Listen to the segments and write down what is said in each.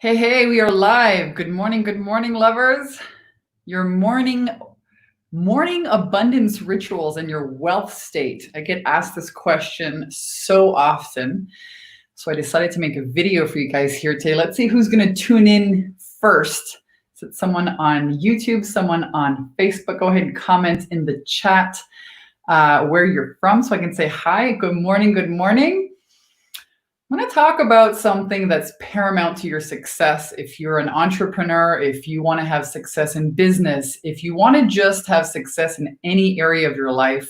Hey, hey, we are live. Good morning, lovers. Your morning abundance rituals and your wealth state. I get asked this question so often. So I decided to make a video for you guys here today. Let's see who's going to tune in first. Is it someone on YouTube, someone on Facebook? Go ahead and comment in the chat where you're from so I can say hi. Good morning, good morning. I'm going to talk about something that's paramount to your success. If you're an entrepreneur, if you want to have success in business, if you want to just have success in any area of your life,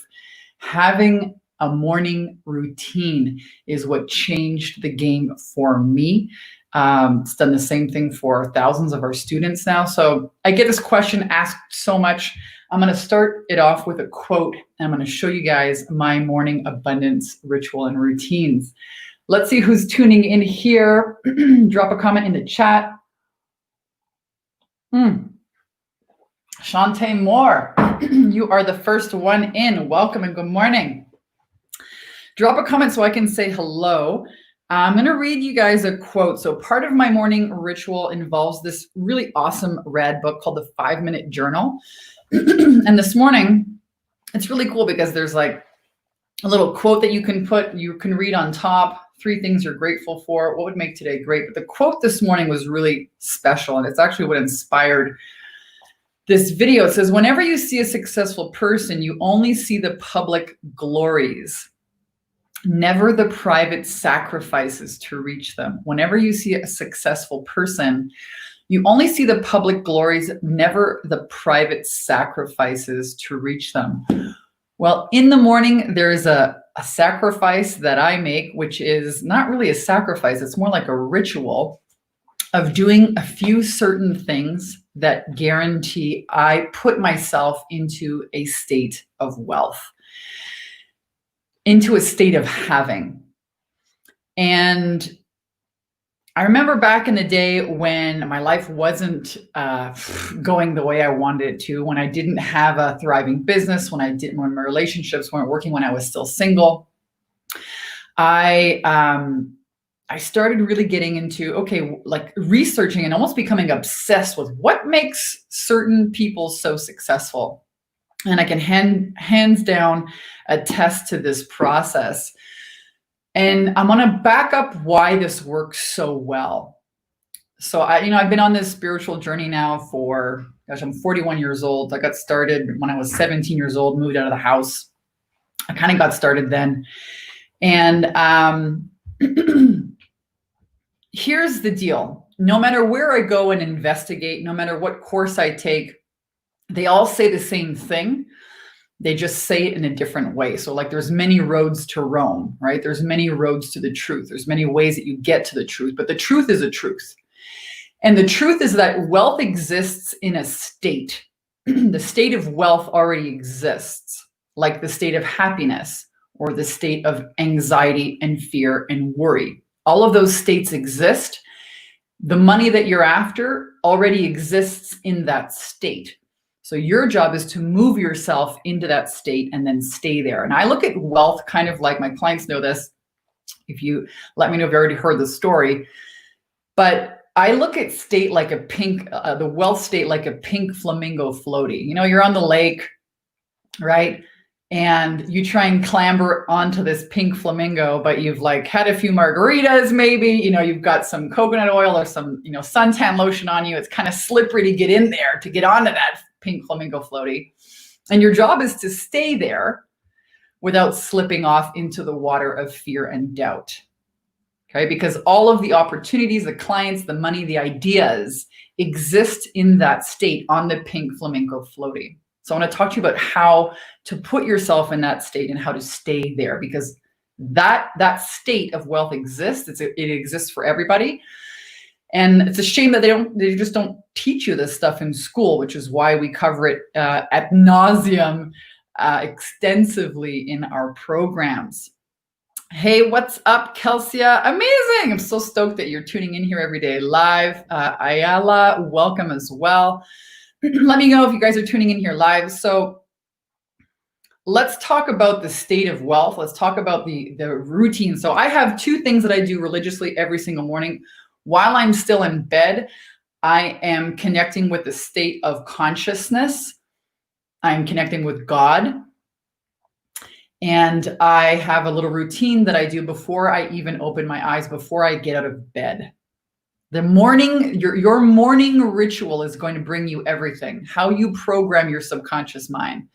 having a morning routine is what changed the game for me. It's done the same thing for thousands of our students now. So I get this question asked so much. I'm going to start it off with a quote, and I'm going to show you guys my morning abundance ritual and routines. Let's see who's tuning in here. Drop a comment in the chat. Shantae Moore, you are the first one in. Welcome and good morning. Drop a comment so I can say hello. I'm going to read you guys a quote. So part of my morning ritual involves this really awesome rad book called the 5-Minute Journal. And this morning, it's really cool because there's like a little quote that you can read on top. 3 things you're grateful for. What would make today great? But the quote this morning was really special, and it's actually what inspired this video. It says, whenever you see a successful person, you only see the public glories, never the private sacrifices to reach them. Whenever you see a successful person, you only see the public glories, never the private sacrifices to reach them. Well, in the morning, there's a sacrifice that I make, which is not really a sacrifice. It's more like a ritual of doing a few certain things that guarantee I put myself into a state of wealth, into a state of having. And I remember back in the day when my life wasn't going the way I wanted it to, when I didn't have a thriving business, when my relationships weren't working, when I was still single, I started really getting into, like researching and almost becoming obsessed with what makes certain people so successful. And I can hands down attest to this process. And I'm going to back up why this works so well. So I've been on this spiritual journey now for, I'm 41 years old. I got started when I was 17 years old, moved out of the house. I kind of got started then. And here's the deal. No matter where I go and investigate, no matter what course I take, they all say the same thing. They just say it in a different way. So like there's many roads to Rome, right? There's many roads to the truth. There's many ways that you get to the truth, but the truth is a truth. And the truth is that wealth exists in a state. The state of wealth already exists, like the state of happiness or the state of anxiety and fear and worry. All of those states exist. The money that you're after already exists in that state. So your job is to move yourself into that state and then stay there. And I look at wealth kind of like, my clients know this, if you let me know if you already heard the story, but I look at state like the wealth state like a pink flamingo floaty. You're on the lake, right? And you try and clamber onto this pink flamingo, but you've like had a few margaritas, maybe, you've got some coconut oil or some, suntan lotion on you. It's kind of slippery to get in there, to get onto that pink flamingo floaty. And your job is to stay there without slipping off into the water of fear and doubt. Okay, because all of the opportunities, the clients, the money, the ideas exist in that state on the pink flamingo floaty. So I want to talk to you about how to put yourself in that state and how to stay there, because that state of wealth exists. It exists for everybody. And it's a shame that they just don't teach you this stuff in school, which is why we cover it ad nauseum extensively in our programs. Hey, what's up, Kelsia? Amazing. I'm so stoked that you're tuning in here every day live. Ayala, welcome as well. Let me know if you guys are tuning in here live. So let's talk about the state of wealth. Let's talk about the routine. So I have 2 things that I do religiously every single morning. While I'm still in bed, I am connecting with the state of consciousness. I'm connecting with God. And I have a little routine that I do before I even open my eyes, before I get out of bed. The morning, your morning ritual is going to bring you everything, how you program your subconscious mind.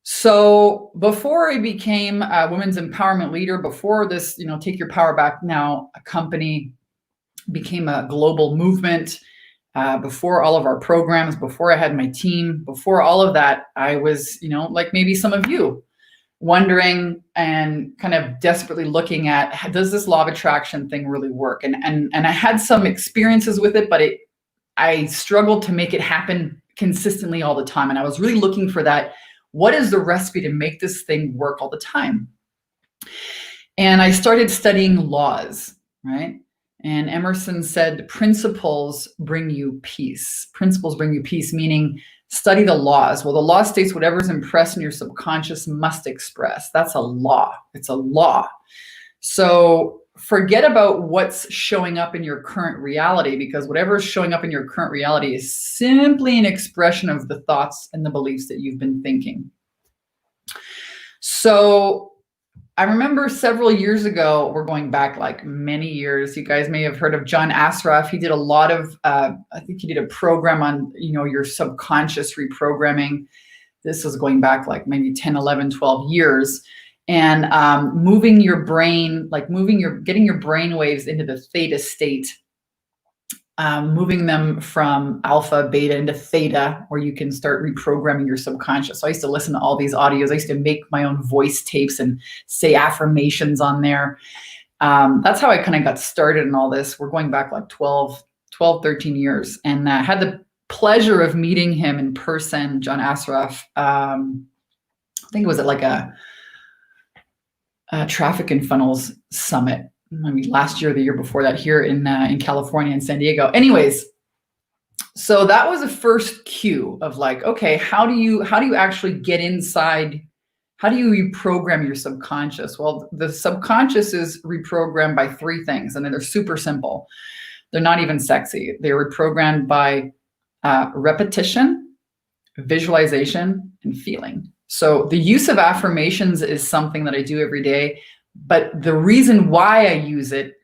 So before I became a women's empowerment leader, before this, Take Your Power Back Now, a company became a global movement, before all of our programs, before I had my team, before all of that, I was, like maybe some of you, wondering and kind of desperately looking at, does this law of attraction thing really work? And I had some experiences with it, but I struggled to make it happen consistently all the time. And I was really looking for that. What is the recipe to make this thing work all the time? And I started studying laws, right? And Emerson said, principles bring you peace. Principles bring you peace, meaning study the laws. Well, the law states whatever's impressed in your subconscious must express. That's a law. It's a law. So forget about what's showing up in your current reality, because whatever is showing up in your current reality is simply an expression of the thoughts and the beliefs that you've been thinking. So I remember several years ago, we're going back like many years. You guys may have heard of John Assaraf. He did a lot of, I think he did a program on, your subconscious reprogramming. This was going back like maybe 10, 11, 12 years. And moving your brain, like getting your brain waves into the theta state, moving them from alpha, beta into theta, where you can start reprogramming your subconscious. So I used to listen to all these audios. I used to make my own voice tapes and say affirmations on there. That's how I kind of got started in all this. We're going back like 12, 13 years, and had the pleasure of meeting him in person, John Assaraf. I think it was at like a traffic and funnels summit. I mean, last year, the year before that, here in California, in San Diego. Anyways, so that was a first cue of like, okay, how do you actually get inside? How do you reprogram your subconscious? Well, the subconscious is reprogrammed by three things, and they're super simple. They're not even sexy. They're reprogrammed by repetition, visualization, and feeling. So the use of affirmations is something that I do every day. But the reason why I use it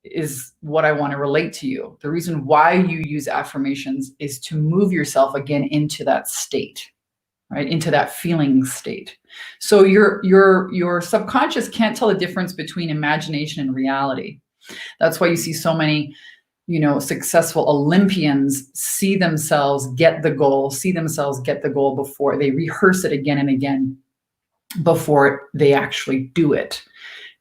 is what I want to relate to you. The reason why you use affirmations is to move yourself again into that state, right? Into that feeling state. So your subconscious can't tell the difference between imagination and reality. That's why you see so many, successful Olympians see themselves get the goal before they rehearse it again and again before they actually do it.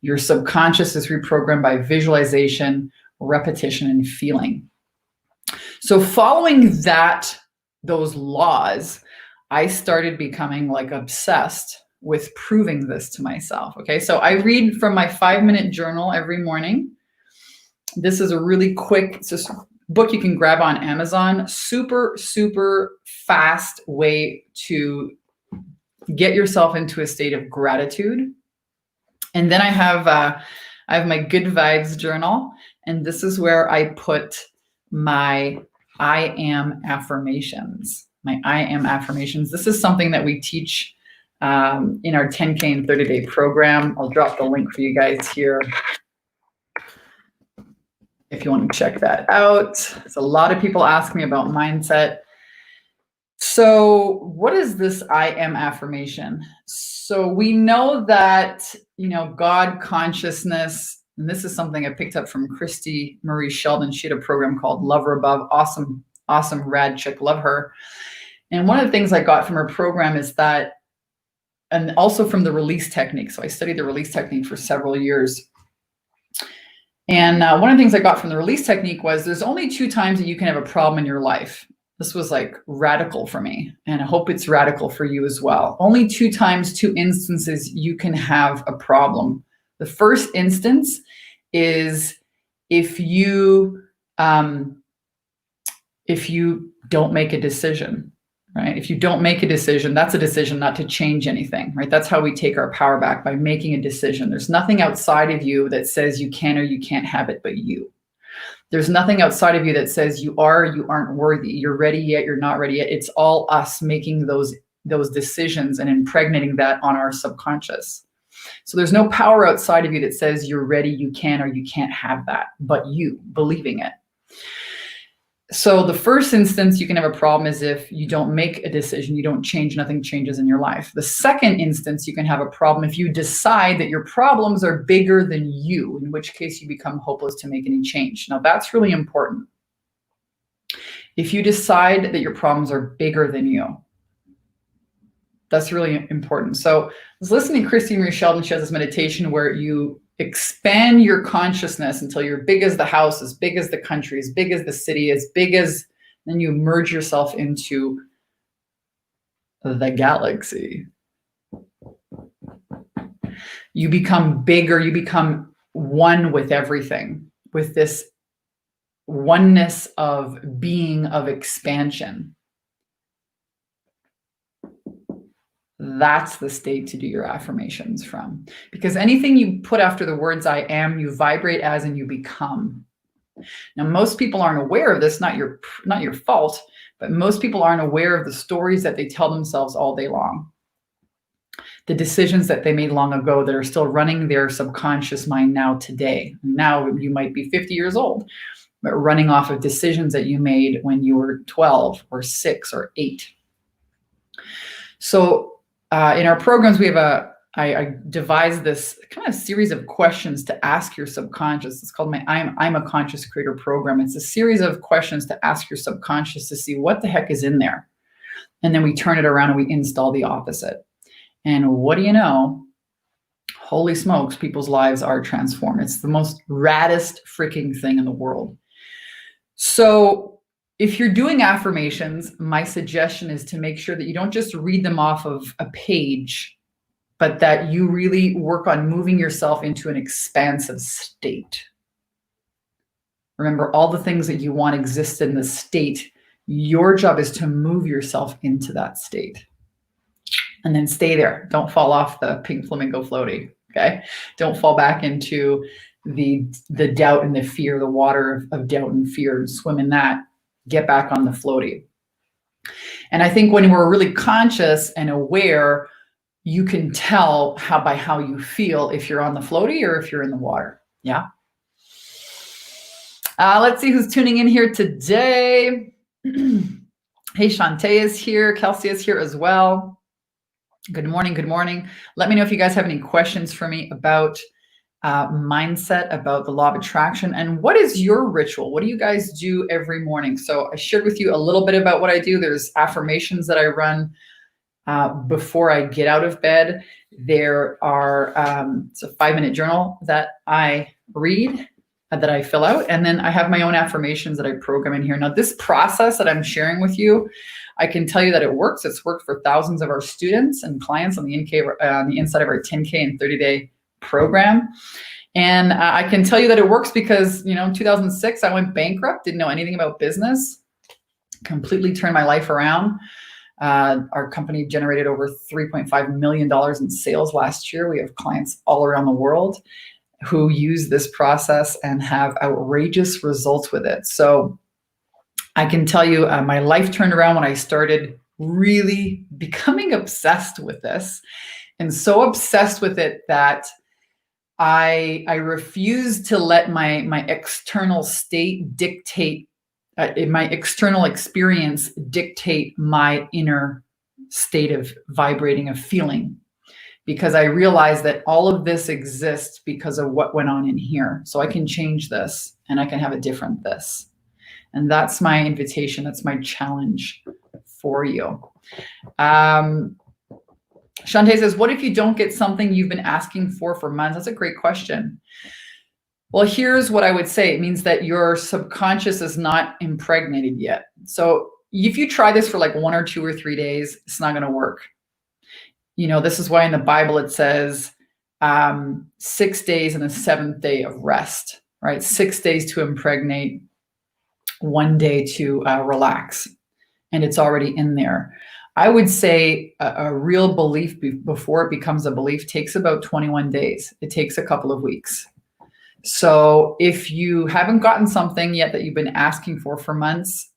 Your subconscious is reprogrammed by visualization, repetition, and feeling. So following those laws, I started becoming like obsessed with proving this to myself. Okay, so I read from my 5-minute journal every morning. This is a really quick, it's just book you can grab on Amazon. Super, super fast way to get yourself into a state of gratitude. And then I have my good vibes journal, and this is where I put my I am affirmations. My I am affirmations. This is something that we teach in our 10K and 30-day program. I'll drop the link for you guys here if you want to check that out. So a lot of people ask me about mindset. So what is this I am affirmation? So we know that, God consciousness, and this is something I picked up from Christy Marie Sheldon. She had a program called Love Her Above. Awesome, rad chick, love her. And one of the things I got from her program is that, and also from the release technique. So I studied the release technique for several years. And one of the things I got from the release technique was there's only 2 times that you can have a problem in your life. This was like radical for me, and I hope it's radical for you as well. Only 2 times, 2 instances you can have a problem. The first instance is if you don't make a decision, right? If you don't make a decision, that's a decision not to change anything, right? That's how we take our power back, by making a decision. There's nothing outside of you that says you can or you can't have it but you. There's nothing outside of you that says you are, you aren't worthy, you're ready yet, you're not ready yet. It's all us making those decisions and impregnating that on our subconscious. So there's no power outside of you that says you're ready, you can, or you can't have that, but you believing it. So the first instance you can have a problem is if you don't make a decision, you don't change, nothing changes in your life. The second instance you can have a problem if you decide that your problems are bigger than you, in which case you become hopeless to make any change. Now that's really important. If you decide that your problems are bigger than you, that's really important. So I was listening to Christy Marie Sheldon. She has this meditation where you expand your consciousness until you're big as the house, as big as the country, as big as the city, as big as, then you merge yourself into the galaxy. You become bigger, you become one with everything, with this oneness of being, of expansion. That's the state to do your affirmations from. Because anything you put after the words I am, you vibrate as and you become. Now, most people aren't aware of this, not your fault, but most people aren't aware of the stories that they tell themselves all day long. The decisions that they made long ago that are still running their subconscious mind now today. Now you might be 50 years old, but running off of decisions that you made when you were 12 or 6 or 8. So in our programs, we have I devised this kind of series of questions to ask your subconscious. It's called my I'm a Conscious Creator program. It's a series of questions to ask your subconscious to see what the heck is in there. And then we turn it around and we install the opposite. And what do you know? Holy smokes, people's lives are transformed. It's the most raddest freaking thing in the world. So if you're doing affirmations, my suggestion is to make sure that you don't just read them off of a page, but that you really work on moving yourself into an expansive state. Remember, all the things that you want exist in the state. Your job is to move yourself into that state. And then stay there. Don't fall off the pink flamingo floaty, okay? Don't fall back into the doubt and the fear, the water of doubt and fear, and swim in that. Get back on the floaty. And I think when we're really conscious and aware, you can tell by how you feel if you're on the floaty or if you're in the water. Yeah. Let's see who's tuning in here today. Hey, Shantae is here. Kelsey is here as well. Good morning. Good morning. Let me know if you guys have any questions for me about mindset, about the law of attraction, and what is your ritual? What do you guys do every morning? So I shared with you a little bit about what I do. There's affirmations that I run before I get out of bed. There are, it's a 5-minute journal that I read, that I fill out, and then I have my own affirmations that I program in here. Now, this process that I'm sharing with you, I can tell you that it works. It's worked for thousands of our students and clients on the inside of our 10K and 30-day program. And I can tell you that it works because, in 2006, I went bankrupt, didn't know anything about business, completely turned my life around. Our company generated over $3.5 million in sales last year. We have clients all around the world who use this process and have outrageous results with it. So I can tell you my life turned around when I started really becoming obsessed with this, and so obsessed with it that I refused to let my external state dictate, my external experience dictate my inner state of vibrating, of feeling, because I realized that all of this exists because of what went on in here. So I can change this and I can have a different this. And that's my invitation. That's my challenge for you. Shantae says, what if you don't get something you've been asking for months? That's a great question. Well, here's what I would say. It means that your subconscious is not impregnated yet. So if you try this for like 1 or 2 or 3 days, it's not going to work. This is why in the Bible it says 6 days and the 7th day of rest, right? 6 days to impregnate, 1 day to relax. And it's already in there. I would say a real belief before it becomes a belief takes about 21 days. It takes a couple of weeks. So if you haven't gotten something yet that you've been asking for months,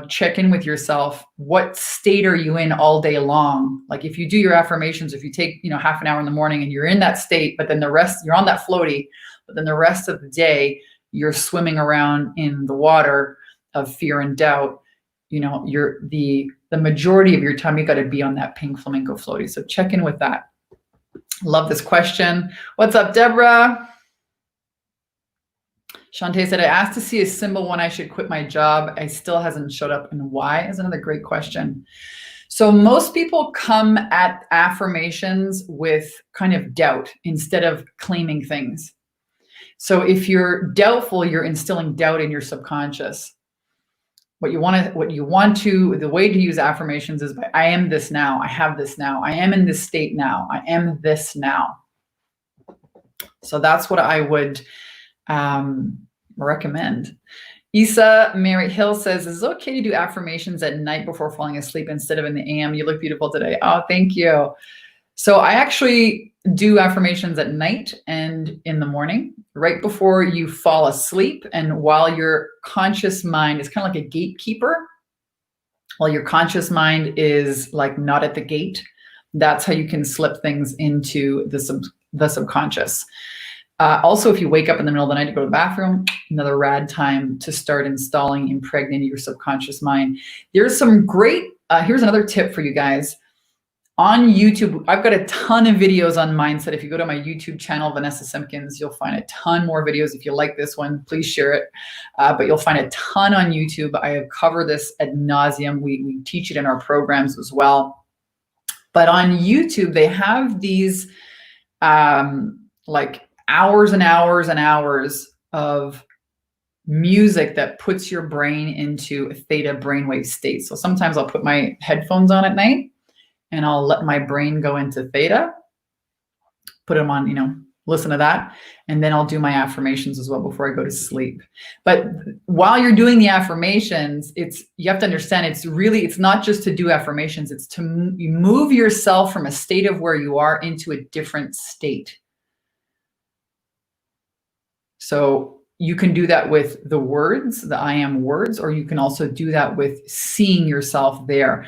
check in with yourself. What state are you in all day long? Like if you do your affirmations, if you take, half an hour in the morning and you're in that state, but then the rest, you're on that floaty, but then the rest of the day, you're swimming around in the water of fear and doubt, you're the majority of your time, you got to be on that pink flamingo floaty. So check in with that. Love this question. What's up, Deborah? Shantae said, I asked to see a symbol when I should quit my job. I still hasn't showed up, and why is another great question. So most people come at affirmations with kind of doubt instead of claiming things. So if you're doubtful, you're instilling doubt in your subconscious. The way to use affirmations is by, I am this now. I have this now. I am in this state now. I am this now. So that's what I would recommend. Isa Mary Hill says, is it okay to do affirmations at night before falling asleep instead of in the AM? You look beautiful today. Oh, thank you. So I actually do affirmations at night and in the morning, right before you fall asleep. And while your conscious mind is kind of like a gatekeeper, while your conscious mind is like not at the gate, that's how you can slip things into the subconscious. Also, if you wake up in the middle of the night to go to the bathroom, another rad time to start installing, impregnating your subconscious mind. There's some great, here's another tip for you guys. On YouTube, I've got a ton of videos on mindset. If you go to my YouTube channel, Vanessa Simpkins, you'll find a ton more videos. If you like this one, please share it. But you'll find a ton on YouTube. I have covered this ad nauseum. We teach it in our programs as well. But on YouTube, they have these like hours and hours and hours of music that puts your brain into a theta brainwave state. So sometimes I'll put my headphones on at night and I'll let my brain go into theta, put them on, listen to that. And then I'll do my affirmations as well before I go to sleep. But while you're doing the affirmations, you have to understand, it's not just to do affirmations, it's to move yourself from a state of where you are into a different state. So you can do that with the words, the I am words, or you can also do that with seeing yourself there.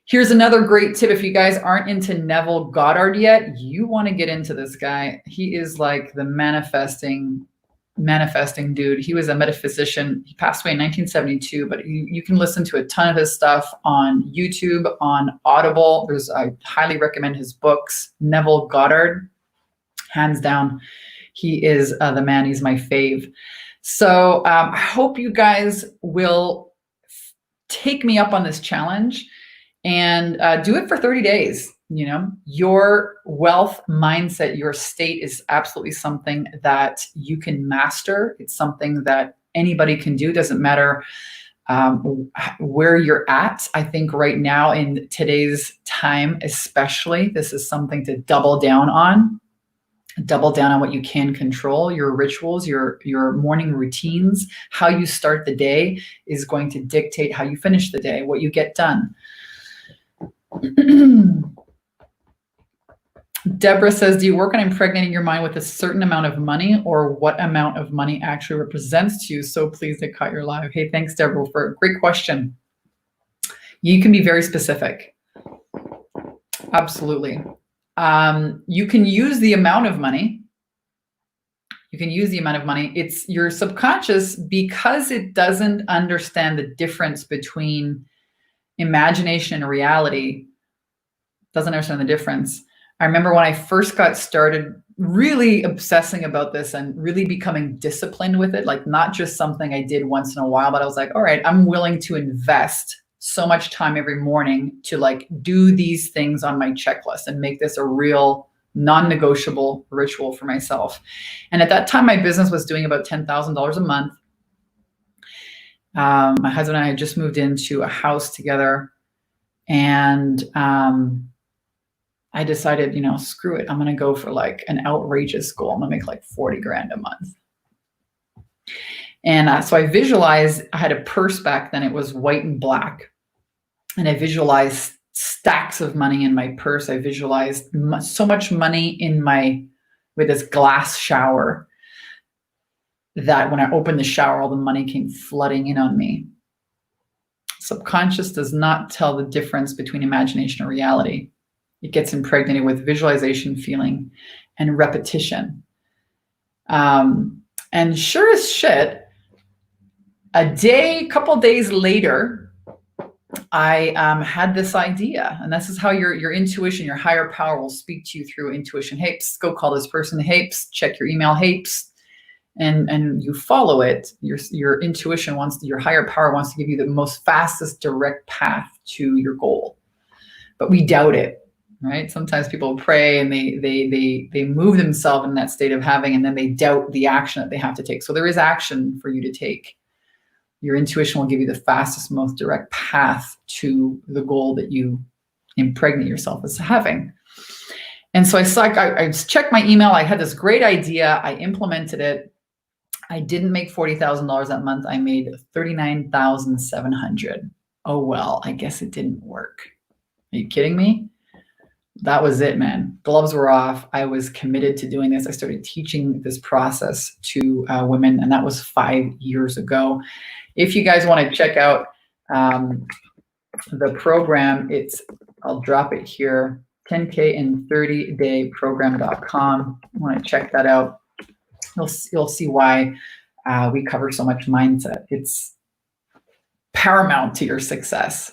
Here's another great tip. If you guys aren't into Neville Goddard yet, you want to get into this guy. He is like the manifesting dude. He was a metaphysician. He passed away in 1972, but you can listen to a ton of his stuff on YouTube, on Audible. I highly recommend his books. Neville Goddard, hands down. He is the man. He's my fave. So I hope you guys will take me up on this challenge and do it for 30 days. Your wealth mindset, your state is absolutely something that you can master. It's something that anybody can do. Doesn't matter where you're at. I think right now in today's time, especially, this is something to double down on. Double down on what you can control. Your rituals, your morning routines, how you start the day is going to dictate how you finish the day, what you get done. Deborah says, do you work on impregnating your mind with a certain amount of money, or what amount of money actually represents to you? So pleased I caught your live. Hey, thanks, Deborah, for a great question. You can be very specific. Absolutely. You can use the amount of money. It's your subconscious, because it doesn't understand the difference between imagination and reality, doesn't understand the difference. I remember when I first got started really obsessing about this and really becoming disciplined with it, like not just something I did once in a while, but I was like, all right, I'm willing to invest so much time every morning to like do these things on my checklist and make this a real non-negotiable ritual for myself. And at that time, my business was doing about $10,000 a month. My husband and I had just moved into a house together, and I decided, screw it. I'm going to go for like an outrageous goal. I'm going to make like 40 grand a month. And so I visualized, I had a purse back then, it was white and black. And I visualized stacks of money in my purse. I visualized so much money with this glass shower. that when I opened the shower, all the money came flooding in on me. Subconscious does not tell the difference between imagination and reality. It gets impregnated with visualization, feeling, and repetition. And sure as shit, couple days later, I had this idea, and this is how your intuition, your higher power will speak to you through intuition. Hey, go call this person. Hey, check your email. Hey, and you follow it. Your intuition your higher power wants to give you the most fastest direct path to your goal, but we doubt it, right? Sometimes people pray and they move themselves in that state of having, and then they doubt the action that they have to take. So there is action for you to take. Your intuition will give you the fastest, most direct path to the goal that you impregnate yourself as having. And so I checked my email. I had this great idea. I implemented it. I didn't make $40,000 that month. I made $39,700. Oh, well, I guess it didn't work. Are you kidding me? That was it, man. Gloves were off. I was committed to doing this. I started teaching this process to women, and that was 5 years ago. If you guys want to check out the program, I'll drop it here, 10K in 30-day program.com. You want to check that out. You'll see why we cover so much mindset. It's paramount to your success.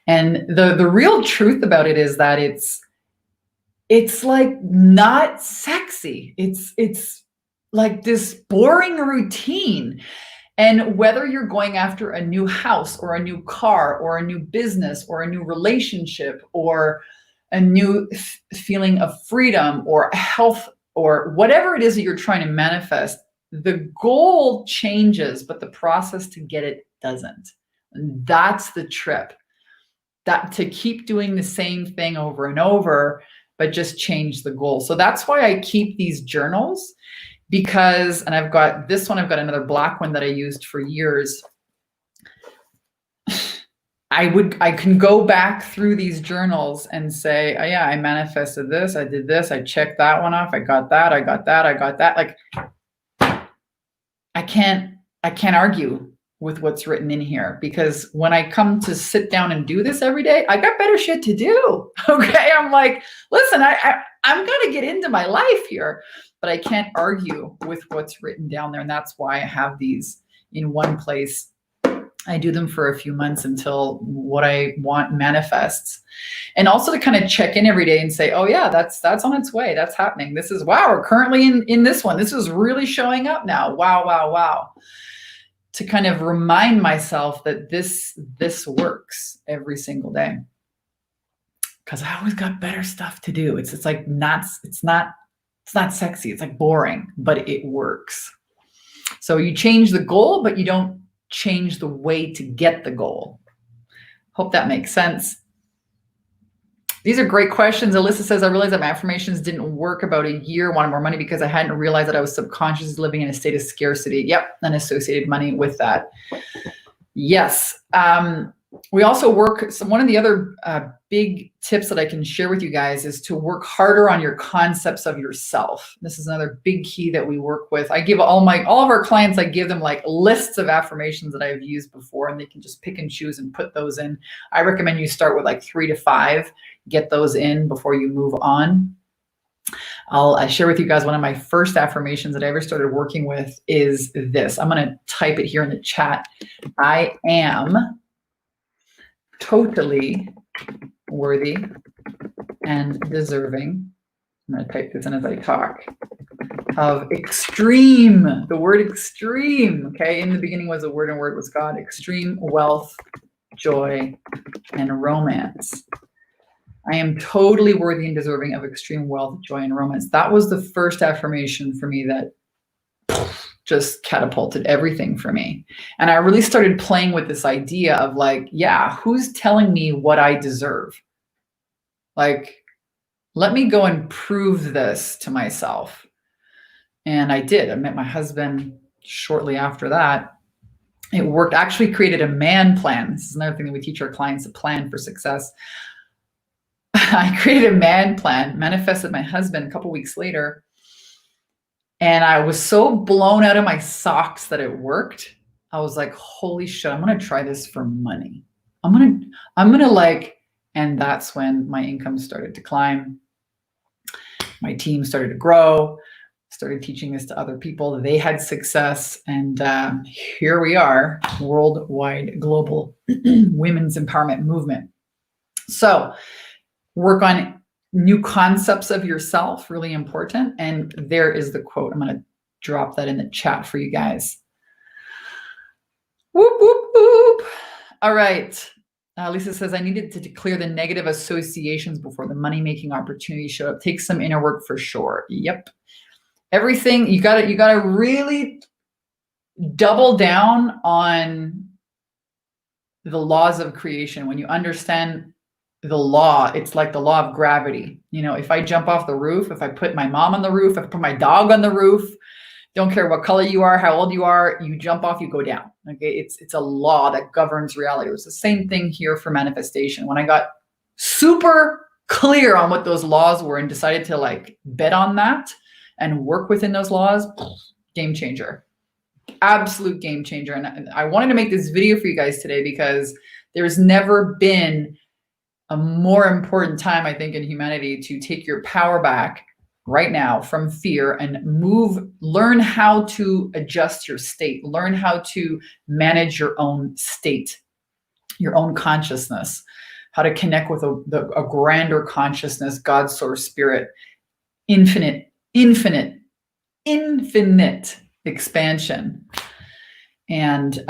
And the real truth about it is that it's like not sexy. It's like this boring routine. And whether you're going after a new house or a new car or a new business or a new relationship or a new feeling of freedom or health or whatever it is that you're trying to manifest, the goal changes, but the process to get it doesn't. And that's the trip. That to keep doing the same thing over and over, but just change the goal. So that's why I keep these journals, because, and I've got this one, I've got another black one that I used for years. I can go back through these journals and say, oh yeah, I manifested this, I did this, I checked that one off, I got that, I got that, I got that. Like, I can't argue with what's written in here, because when I come to sit down and do this every day, I got better shit to do. Okay. I'm like, listen, I'm going to get into my life here, but I can't argue with what's written down there. And that's why I have these in one place. I do them for a few months until what I want manifests. And also to kind of check in every day and say, oh yeah, that's on its way. That's happening. This is, wow, we're currently in this one. This is really showing up now. Wow, wow, wow. To kind of remind myself that this works every single day. Because I always got better stuff to do. It's like it's not sexy. It's like boring, but it works. So you change the goal, but you don't change the way to get the goal. Hope that makes sense. These are great questions. Alyssa says, I realized that my affirmations didn't work about a year, wanted more money because I hadn't realized that I was subconsciously living in a state of scarcity. Yep, and associated money with that. Yes. We also work, so one of the other big tips that I can share with you guys is to work harder on your concepts of yourself. This is another big key that we work with. I give all of our clients, I give them like lists of affirmations that I've used before, and they can just pick and choose and put those in. I recommend you start with like 3 to 5, get those in before you move on. I'll share with you guys one of my first affirmations that I ever started working with is this. I'm going to type it here in the chat. I am totally worthy and deserving. I'm going to type this in as I talk. Of extreme, the word extreme, okay? In the beginning was a word and word was God. Extreme wealth, joy, and romance. I am totally worthy and deserving of extreme wealth, joy, and romance. That was the first affirmation for me that just catapulted everything for me. And I really started playing with this idea of like, yeah, who's telling me what I deserve? Like, let me go and prove this to myself. And I did. I met my husband shortly after that. It worked. Actually created a man plan. This is another thing that we teach our clients, a plan for success. I created a man plan, manifested my husband a couple weeks later. And I was so blown out of my socks that it worked. I was like, holy shit, I'm going to try this for money. I'm going to like, and that's when my income started to climb. My team started to grow, started teaching this to other people. They had success. And here we are, worldwide global women's empowerment movement. So work on new concepts of yourself, really important. And there is the quote. I'm going to drop that in the chat for you guys. Whoop, whoop, whoop. All right. Lisa says, I needed to clear the negative associations before the money-making opportunity showed up. Take some inner work for sure. Yep. Everything, you gotta really double down on the laws of creation. When you understand the law, it's like the law of gravity. You know, if I jump off the roof, if I put my mom on the roof, if I put my dog on the roof, don't care what color you are, how old you are, you jump off, you go down. Okay, it's a law that governs reality. It was the same thing here for manifestation. When I got super clear on what those laws were and decided to like bet on that and work within those laws, game changer. Absolute game changer. And I wanted to make this video for you guys today because there's never been a more important time, I think, in humanity to take your power back right now from fear and learn how to adjust your state, learn how to manage your own state, your own consciousness, how to connect with a grander consciousness, God, source, spirit, infinite expansion. And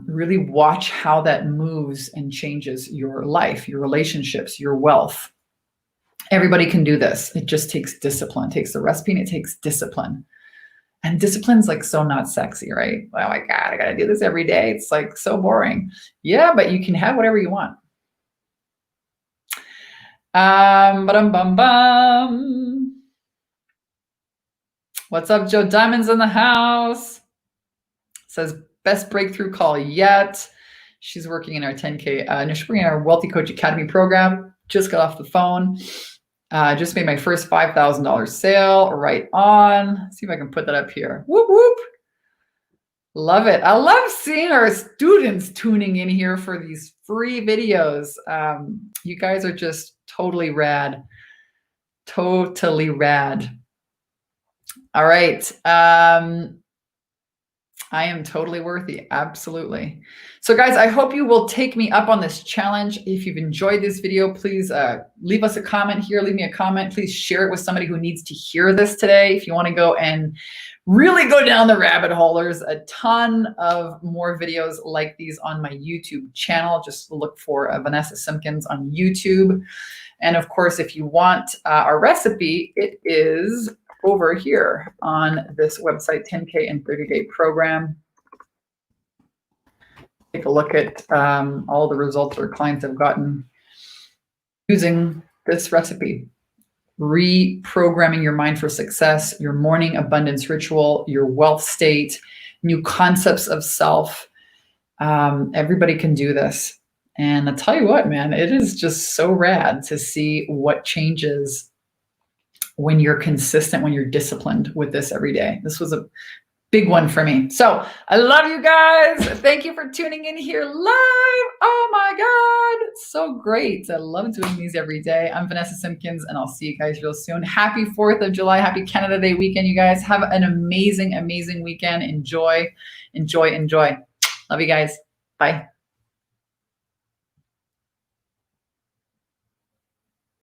really watch how that moves and changes your life, your relationships, your wealth. Everybody can do this. It just takes discipline. It takes the recipe and it takes discipline. And discipline's like so not sexy, right? Oh my God, I got to do this every day. It's like so boring. Yeah, but you can have whatever you want. What's up, Joe Diamond's in the house? Says best breakthrough call yet. She's working in our 10K, she's working in our Wealthy Coach Academy program. Just got off the phone. Just made my first $5,000 sale. Right on. Let's see if I can put that up here. Whoop, whoop. Love it. I love seeing our students tuning in here for these free videos. You guys are just totally rad. Totally rad. All right. I am totally worthy. Absolutely. So guys, I hope you will take me up on this challenge. If you've enjoyed this video, please leave us a comment here. Leave me a comment. Please share it with somebody who needs to hear this today. If you want to go and really go down the rabbit hole, there's a ton of more videos like these on my YouTube channel. Just look for Vanessa Simpkins on YouTube. And of course, if you want our recipe, it is over here on this website, 10K and 30-day program. Take a look at all the results our clients have gotten using this recipe. Reprogramming your mind for success, your morning abundance ritual, your wealth state, new concepts of self. Everybody can do this. And I'll tell you what, man, it is just so rad to see what changes when you're consistent, when you're disciplined with this every day. This was a big one for me. So I love you guys. Thank you for tuning in here live. Oh my God, it's so great. I love doing these every day. I'm Vanessa Simpkins, and I'll see you guys real soon. Happy 4th of July. Happy Canada Day weekend, you guys. Have an amazing, amazing weekend. Enjoy, enjoy, enjoy. Love you guys. Bye.